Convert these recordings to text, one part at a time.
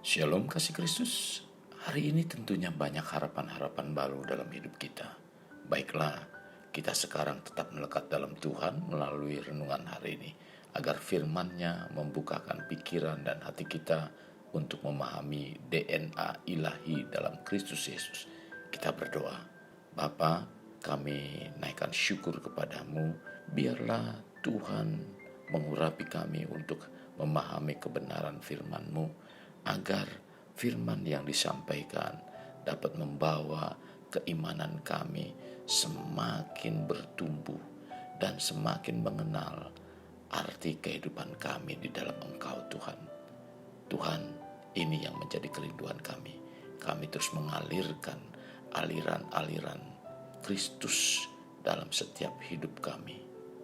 Shalom kasih Kristus. Hari ini tentunya banyak harapan-harapan baru dalam hidup kita. Baiklah, kita sekarang tetap melekat dalam Tuhan melalui renungan hari ini, agar firman-Nya membukakan pikiran dan hati kita untuk memahami DNA ilahi dalam Kristus Yesus. Kita berdoa. Bapa, kami naikkan syukur kepadamu, biarlah Tuhan mengurapi kami untuk memahami kebenaran firman-Mu, agar firman yang disampaikan dapat membawa keimanan kami semakin bertumbuh dan semakin mengenal arti kehidupan kami di dalam Engkau Tuhan. Tuhan, ini yang menjadi kerinduan kami. Kami terus mengalirkan aliran-aliran Kristus dalam setiap hidup kami.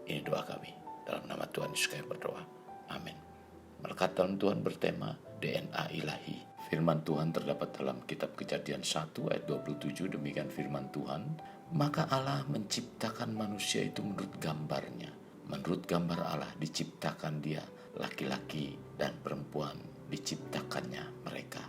Ini doa kami. Dalam nama Tuhan Yesus kami berdoa. Amin. Melekat dalam Tuhan bertema DNA ilahi. Firman Tuhan terdapat dalam kitab Kejadian 1 ayat 27, demikian firman Tuhan. Maka Allah menciptakan manusia itu menurut gambarnya. Menurut gambar Allah diciptakan dia, laki-laki dan perempuan diciptakannya mereka.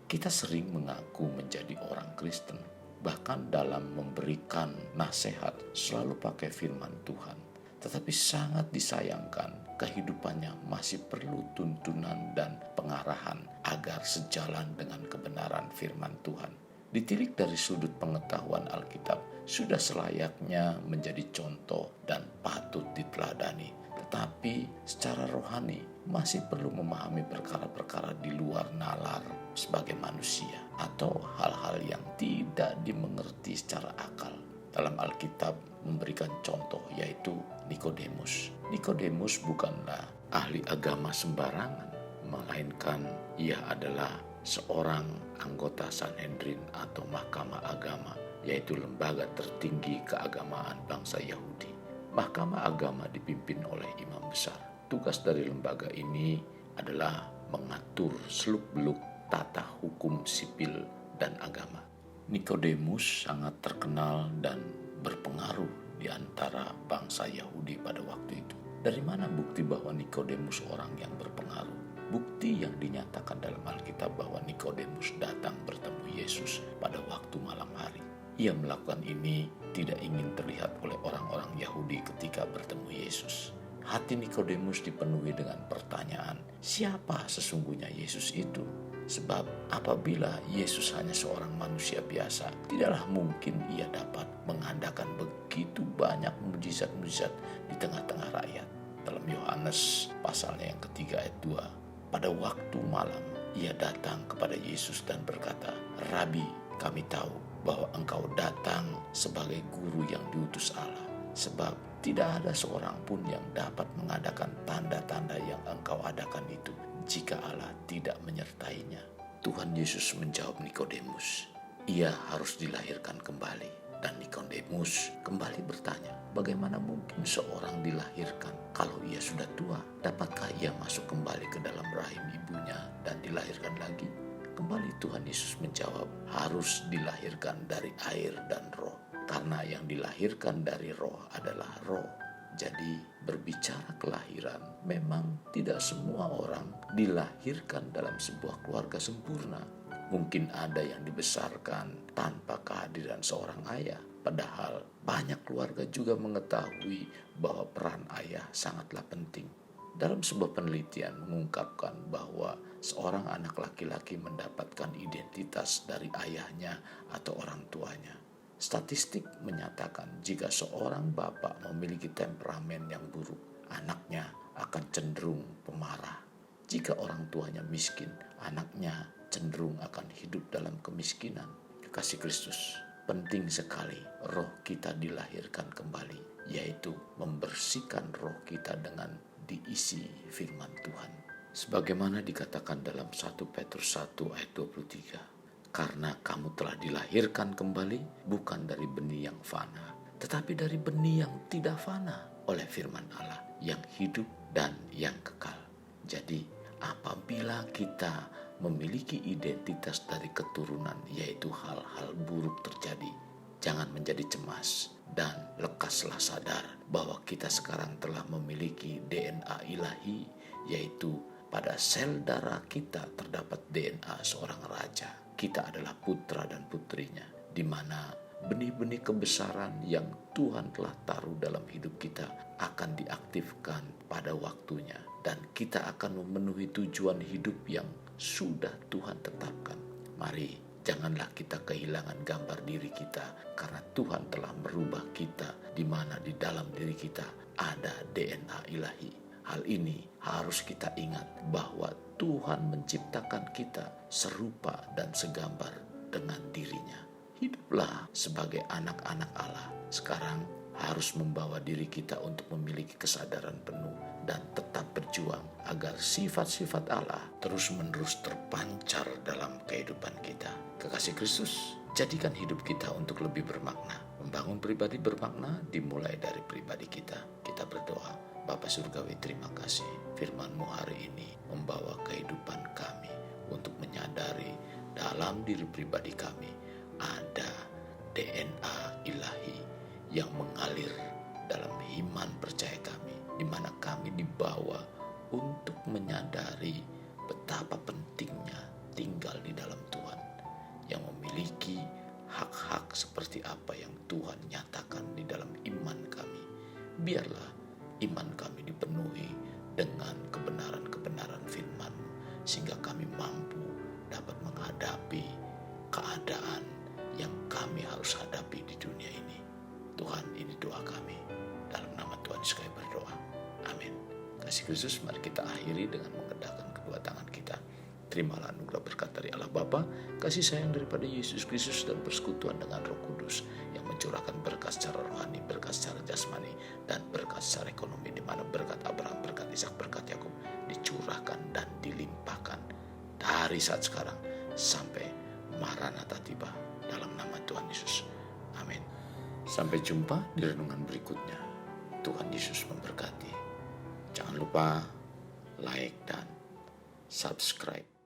Kita sering mengaku menjadi orang Kristen, bahkan dalam memberikan nasihat selalu pakai firman Tuhan. Tetapi sangat disayangkan kehidupannya masih perlu tuntunan dan pengarahan agar sejalan dengan kebenaran firman Tuhan. Ditilik dari sudut pengetahuan Alkitab, sudah selayaknya menjadi contoh dan patut diteladani. Tetapi secara rohani masih perlu memahami perkara-perkara di luar nalar sebagai manusia atau hal-hal yang tidak dimengerti secara akal. Dalam Alkitab memberikan contoh yaitu Nikodemus. Nikodemus bukanlah ahli agama sembarangan, melainkan ia adalah seorang anggota Sanhedrin atau Mahkamah Agama, yaitu lembaga tertinggi keagamaan bangsa Yahudi. Mahkamah Agama dipimpin oleh imam besar. Tugas dari lembaga ini adalah mengatur seluk-beluk tata hukum sipil dan agama. Nikodemus sangat terkenal dan berpengaruh di antara bangsa Yahudi pada waktu itu. Dari mana bukti bahwa Nikodemus orang yang berpengaruh? Bukti yang dinyatakan dalam Alkitab bahwa Nikodemus datang bertemu Yesus pada waktu malam hari. Ia melakukan ini tidak ingin terlihat oleh orang-orang Yahudi ketika bertemu Yesus. Hati Nikodemus dipenuhi dengan pertanyaan, siapa sesungguhnya Yesus itu? Sebab apabila Yesus hanya seorang manusia biasa, tidaklah mungkin ia dapat mengadakan begitu banyak mujizat-mujizat di tengah-tengah rakyat. Dalam Yohanes pasalnya yang ketiga ayat 2, pada waktu malam ia datang kepada Yesus dan berkata, Rabi, kami tahu bahwa engkau datang sebagai guru yang diutus Allah. Sebab tidak ada seorang pun yang dapat mengadakan tanda-tanda yang engkau adakan itu jika Allah tidak menyertainya. Tuhan Yesus menjawab Nikodemus, ia harus dilahirkan kembali. Dan Nikodemus kembali bertanya, bagaimana mungkin seorang dilahirkan kalau ia sudah tua? Dapatkah ia masuk kembali ke dalam rahim ibunya dan dilahirkan lagi? Kembali Tuhan Yesus menjawab, harus dilahirkan dari air dan roh. Karena yang dilahirkan dari roh adalah roh. Jadi berbicara kelahiran, memang tidak semua orang dilahirkan dalam sebuah keluarga sempurna. Mungkin ada yang dibesarkan tanpa kehadiran seorang ayah. Padahal banyak keluarga juga mengetahui bahwa peran ayah sangatlah penting. Dalam sebuah penelitian mengungkapkan bahwa seorang anak laki-laki mendapatkan identitas dari ayahnya atau orang tuanya. Statistik menyatakan jika seorang bapak memiliki temperamen yang buruk, anaknya akan cenderung pemarah. Jika orang tuanya miskin, anaknya cenderung akan hidup dalam kemiskinan. Kasih Kristus, penting sekali roh kita dilahirkan kembali, yaitu membersihkan roh kita dengan diisi firman Tuhan. Sebagaimana dikatakan dalam 1 Petrus 1 ayat 23. Karena kamu telah dilahirkan kembali bukan dari benih yang fana, tetapi dari benih yang tidak fana oleh firman Allah yang hidup dan yang kekal. Jadi apabila kita memiliki identitas dari keturunan, yaitu hal-hal buruk terjadi, jangan menjadi cemas dan lekaslah sadar bahwa kita sekarang telah memiliki DNA ilahi, yaitu pada sel darah kita terdapat DNA seorang raja. Kita adalah putra dan putrinya, di mana benih-benih kebesaran yang Tuhan telah taruh dalam hidup kita akan diaktifkan pada waktunya. Dan kita akan memenuhi tujuan hidup yang sudah Tuhan tetapkan. Mari, janganlah kita kehilangan gambar diri kita, karena Tuhan telah merubah kita, di mana di dalam diri kita ada DNA ilahi. Hal ini harus kita ingat bahwa Tuhan menciptakan kita serupa dan segambar dengan dirinya. Hiduplah sebagai anak-anak Allah. Sekarang harus membawa diri kita untuk memiliki kesadaran penuh dan tetap berjuang agar sifat-sifat Allah terus-menerus terpancar dalam kehidupan kita. Kekasih Kristus, jadikan hidup kita untuk lebih bermakna. Membangun pribadi bermakna dimulai dari pribadi kita. Kita berdoa. Bapa Surgawi, terima kasih firman-Mu hari ini membawa kehidupan kami untuk menyadari dalam diri pribadi kami ada DNA ilahi yang mengalir dalam iman percaya kami, di mana kami dibawa untuk menyadari betapa pentingnya tinggal di dalam Tuhan yang memiliki hak-hak seperti apa yang Tuhan nyatakan di dalam iman kami. Biarlah iman kami dipenuhi dengan kebenaran-kebenaran firman-Mu, sehingga kami mampu dapat menghadapi keadaan yang kami harus hadapi di dunia ini. Tuhan, ini doa kami. Dalam nama Tuhan Yesus kami berdoa. Amin. Kasih Kristus, mari kita akhiri dengan mengendahkan kedua tangan kita. Terimalah anugerah berkat dari Allah Bapa, kasih sayang daripada Yesus Kristus, dan persekutuan dengan Roh Kudus yang mencurahkan berkat secara rohani, berkat secara jasmani, dan berkat secara ekonomi, di mana berkat Abraham, berkat Ishak, berkat Yakub dicurahkan dan dilimpahkan dari saat sekarang sampai Maranatha tiba, dalam nama Tuhan Yesus. Amin. Sampai jumpa di renungan berikutnya. Tuhan Yesus memberkati. Jangan lupa like dan subscribe.